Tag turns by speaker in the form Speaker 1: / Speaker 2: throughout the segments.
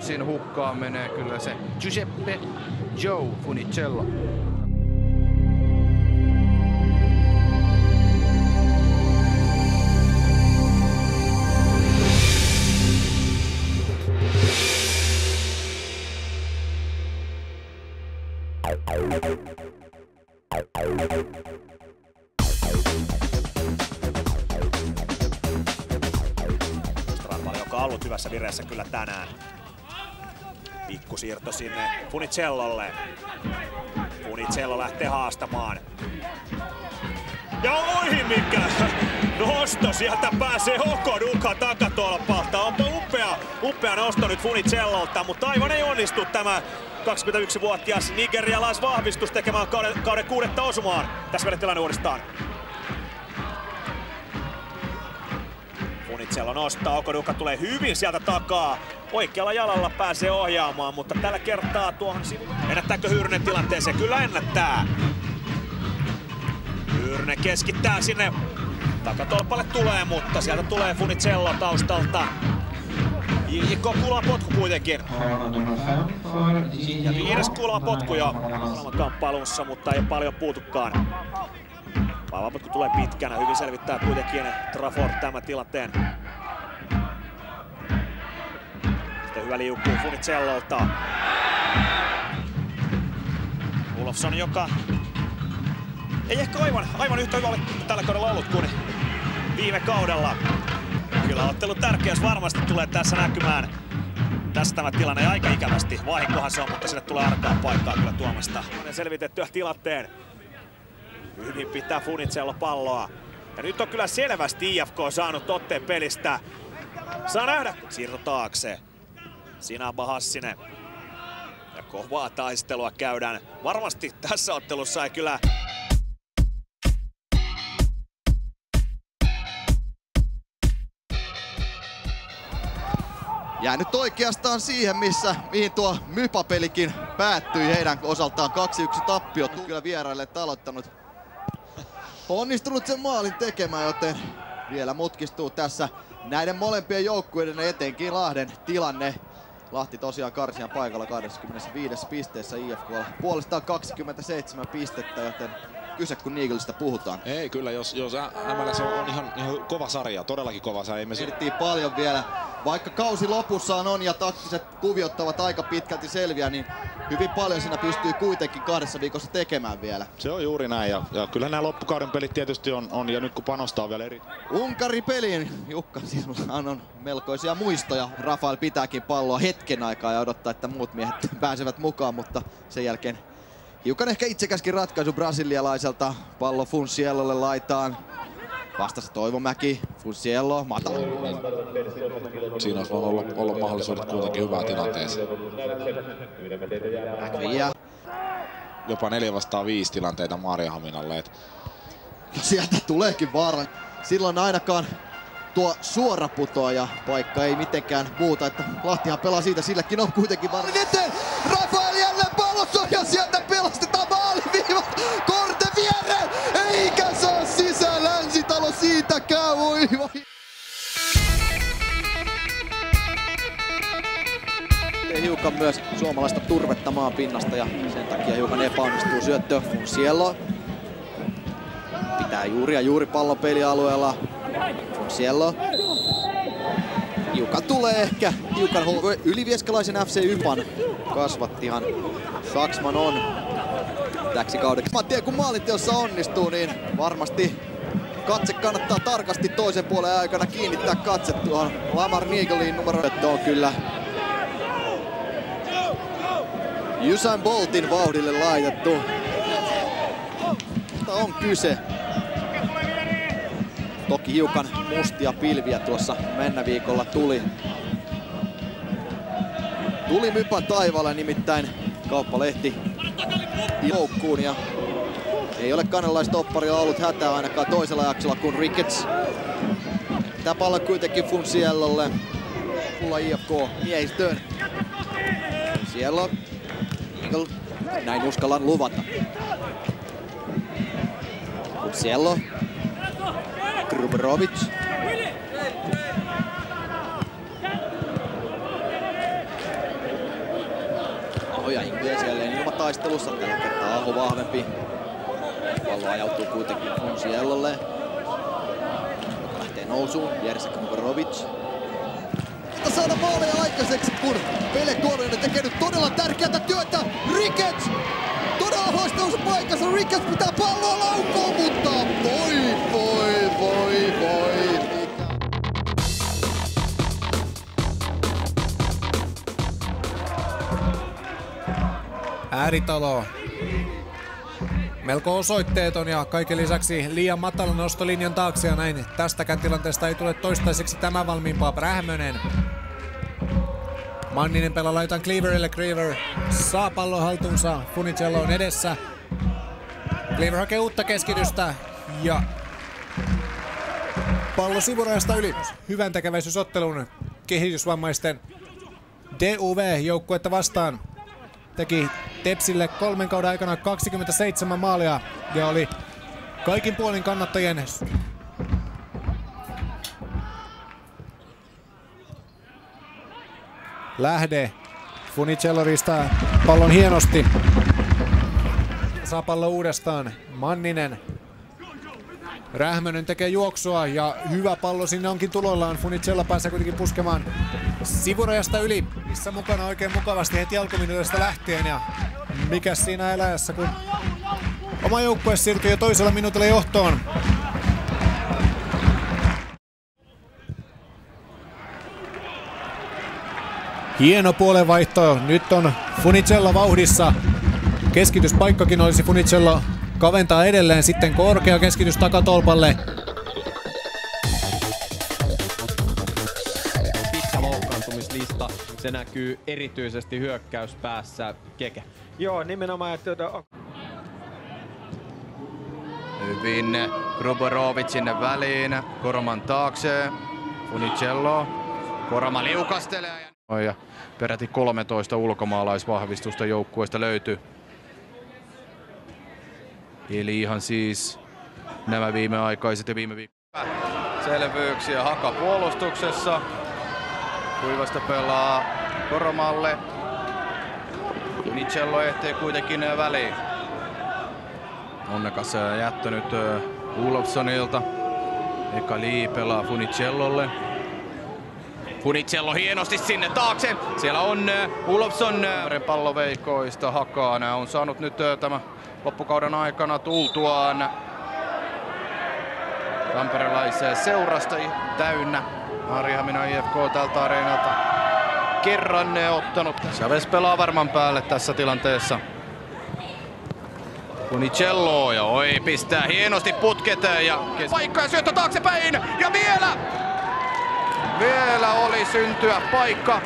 Speaker 1: matsin hukkaan menee kyllä se Giuseppe Joe Funicello.
Speaker 2: Strandvall, joka on ollut hyvässä vireessä kyllä tänään. Pikkusiirto sinne Funicellolle. Funicello lähtee haastamaan. Ja oi mikä nosto, sieltä pääsee Okoduka takatolpalta. Onpa upea nosto nyt Funicellolta, mutta aivan ei onnistu tämä 21-vuotias nigerialaisvahvistus tekemään kauden 6. osumaan. Tässä vedetään tilanne uudestaan. Funicello nostaa, Okoduka tulee hyvin sieltä takaa. Oikealla jalalla pääsee ohjaamaan, mutta tällä kertaa tuohon sivuun. Ennättääkö Hyrnen tilanteeseen? Kyllä ennättää. Hyrnen keskittää sinne. Takatolpalle tulee, mutta sieltä tulee Funicello taustalta. JJK kulmapotku kuitenkin. Ja 5. kulmapotku jo kamppailussa, mutta ei paljon puutukaan. Vaivapotku tulee pitkänä, hyvin selvittää kuitenkin Trafford tämän tilanteen. Sitten hyvä liukuu Funicellolta. Olofsson, joka ei ehkä aivan yhtä hyvä ole tällä kaudella ollut kuin viime kaudella. Kyllä ottelun tärkeys varmasti tulee tässä näkymään. Tässä tämä tilanne aika ikävästi. Vahinkohan se on, mutta sinne tulee arkaa paikkaa kyllä Tuomasta. Selvitettyä tilanteen. Hyvin pitää Funicello palloa. Ja nyt on kyllä selvästi IFK saanut otteen pelistä. Saa nähdä. Siirto taakse. Sinaba Hassinen. Ja kovaa taistelua käydään. Varmasti tässä ottelussa ei kyllä...
Speaker 3: Jää nyt oikeastaan siihen, mihin tuo Mypa-pelikin päättyi heidän osaltaan. 2-1 tappio. Kyllä vieraille aloittanut. Onnistunut sen maalin tekemään, joten vielä mutkistuu tässä näiden molempien joukkueiden, etenkin Lahden tilanne. Lahti tosiaan karsian paikalla 25 pisteessä, IFK puolestaan 27 pistettä, joten kyse kun Eaglesista puhutaan.
Speaker 4: Ei kyllä, jos MLS on ihan kova sarja, todellakin kova sarja.
Speaker 3: Mietittiin paljon vielä, vaikka kausi lopussaan on ja taktiset kuviot ovat aika pitkälti selviä, niin hyvin paljon siinä pystyy kuitenkin 2 viikossa tekemään vielä.
Speaker 4: Se on juuri näin ja kyllä nämä loppukauden pelit tietysti on ja nyt kun panostaa vielä eri...
Speaker 3: Unkari-peliin Jukka sinullahan on melkoisia muistoja. Rafael pitääkin palloa hetken aikaa ja odottaa, että muut miehet pääsevät mukaan, mutta sen jälkeen hiukan ehkä itsekäskin ratkaisu brasilialaiselta. Pallo Funciellolle laitaan. Vastassa Toivomäki, Funciello, matala.
Speaker 4: Siinä olisi voinut olla mahdollisuudet kuitenkin hyvään tilanteeseen. Jopa 4-5 tilanteita Maarianhaminalle.
Speaker 3: Sieltä tuleekin vaaran. Silloin ainakaan tuo suoraputoaja paikka ei mitenkään muuta, että Lahtihan pelaa siitä, silläkin on kuitenkin vaara. Eteen! Rafael jälleen pallossa ja sieltä pelastetaan maaliviivat! Korte viereen! Eikä saa sisään Länsitalo siitäkään! Voi. Hiukan myös suomalaista turvetta maan pinnasta ja sen takia hiukan epäonnistuu syöttö. Funciello pitää juuri pallon pelialueella. Funciello. Hiukan tulee ehkä ylivieskalaisen FC Ypan kasvattihan Saksman on täksi kaudeksi. Kun maalinteossa onnistuu, niin varmasti katse kannattaa tarkasti toisen puolen aikana kiinnittää katse tuohon Lamar Nigeliin numero. On kyllä Usain Boltin vauhdille laitettu. Mutta on kyse. Toki hiukan mustia pilviä tuossa mennäviikolla tuli. Tuli Mypan taivaalle, nimittäin Kauppalehti joukkuun ja ei ole kannelaistopparia ollut hätää ainakaan toisella jaksolla kuin Ricketts. Tää pallo kuitenkin Funciellolle. Mulla IFK miehistöön. Siellä Eagle. Näin uskallan luvata. Funciello. Gruborovic. Aho ja Ingves jälleen ilmataistelussa. Tällä kertaa Aho vahvempi. Pallo ajautuu kuitenkin Funciellolle, joka lähtee nousuun. Vieressä Kumporovic. Saada maaleja aikaiseksi, kun Pele Korhonen tekee nyt todella tärkeää työtä. Ricketts! Todella haastavassa paikassa. Ricketts pitää palloa laukoon, mutta voi.
Speaker 5: Ääritalo. Melko osoitteeton ja kaiken lisäksi liian matala nostolinjan taakse ja näin tästäkään tilanteesta ei tule toistaiseksi tämä valmiimpaa. Rähmönen. Manninen pelaa laitaan Cleaverille. Cleaver saa pallon haltuunsa. Funicello on edessä. Cleaver hakee uutta keskitystä ja pallo sivurajasta yli. Hyvän tekeväisyysottelun kehitysvammaisten DUV-joukkuetta vastaan. Teki Tepsille 3 kauden aikana 27 maalia ja oli kaikin puolin kannattajien lähde. Funicello riistää pallon hienosti. Saa pallon uudestaan. Manninen. Rähmönen tekee juoksua ja hyvä pallo sinne onkin tuloillaan. Funicello pääsee kuitenkin puskemaan sivurajasta yli. Missä mukana oikein mukavasti heti alkuminuutista lähtien. Ja mikäs siinä eläjässä, kun oma joukkue siirtyy jo toisella minuutilla johtoon. Hieno puolenvaihto. Nyt on Funicello vauhdissa. Keskityspaikkakin olisi Funicello kaventaa edelleen. Sitten korkea keskitys takatolpalle.
Speaker 6: Pitkä loukkaantumislista. Se näkyy erityisesti hyökkäyspäässä. Keke.
Speaker 7: Joo, nimenomaan. Että
Speaker 1: Hyvin Gruborovic sinne väliin. Koroman taakse. Funicello. Koroma liukastelee. Ja peräti 13 ulkomaalaisvahvistusta joukkueesta löytyy. Eli ihan siis nämä viimeaikaiset ja viime viikon selvyyksiä Haka puolustuksessa. Kuivasta pelaa Koromalle. Funicello ehtii kuitenkin väliin. Onnekas jättö nyt Olofssonilta. Eka Lee pelaa Funicellolle. Funicello hienosti sinne taakse. Siellä on Olofsson palloveikoista Hakaan. On saanut nyt tämä loppukauden aikana tultuaan tamperelaiseen seurasta täynnä. Maarianhamina IFK tältä areenalta kerran ottanut. Chavez pelaa varman päälle tässä tilanteessa. Funicello ja pistää hienosti putket ja paikka ja syöttö taaksepäin ja vielä oli syntyä paikka.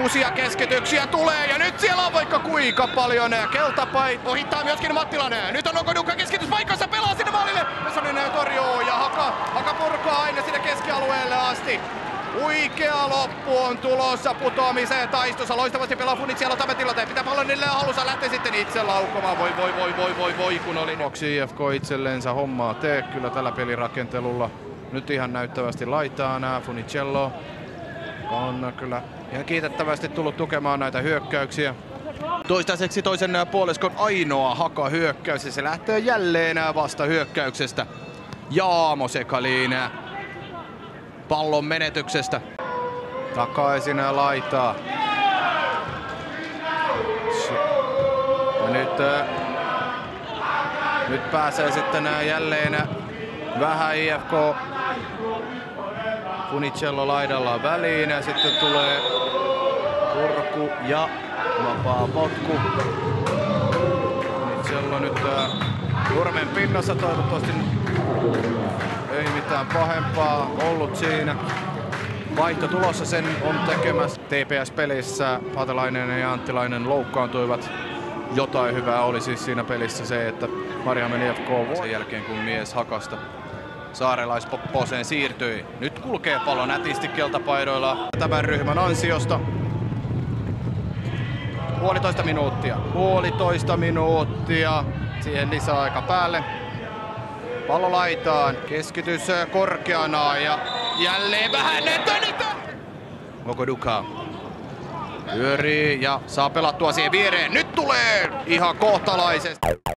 Speaker 1: Uusia keskityksiä tulee ja nyt siellä on vaikka kuinka paljon. Keltapai ohittaa myöskin Mattilainen. Nyt on Okoduka keskityspaikassa, pelaa sinne maalille. Pesonen torjuu ja Haka purkaa aina sinne keskialueelle asti. Huikea loppu on tulossa putoamiseen taistossa. Loistavasti pelaa Funicello tämän tilanteen. Pitää pallon niille halussa, lähtee sitten itse laukomaan. Voi kun oli. Boksi IFK itselleensä hommaa tee kyllä tällä pelirakentelulla. Nyt ihan näyttävästi laitaa nää Funicello. On kyllä ihan kiitettävästi tullut tukemaan näitä hyökkäyksiä. Toistaiseksi toisen puoliskon ainoa Haka hyökkäys ja se lähtee jälleen vasta hyökkäyksestä. Jaamo Sekaliin pallon menetyksestä. Takaisin laitaa. Ja nyt pääsee sitten jälleen vähän IFK Funicello laidalla väliin ja sitten tulee purku ja vapaa potku. Funicello nyt nurmen pinnassa, toivottavasti ei mitään pahempaa ollut siinä. Vaihto tulossa, sen on tekemässä. TPS-pelissä Patelainen ja Anttilainen loukkaantuivat. Jotain hyvää oli siis siinä pelissä se, että Maarianhamnin IFK sen jälkeen kun mies Hakasta Saarelaispopposeen siirtyi. Nyt kulkee pallo nätisti keltapaidoilla tämän ryhmän ansiosta. Puolitoista minuuttia. Siihen lisäaika päälle. Pallo laitaan. Keskitys korkeana ja jälleen vähän Okoduka. Pyörii ja saa pelattua siihen viereen. Nyt tulee ihan kohtalaisesti.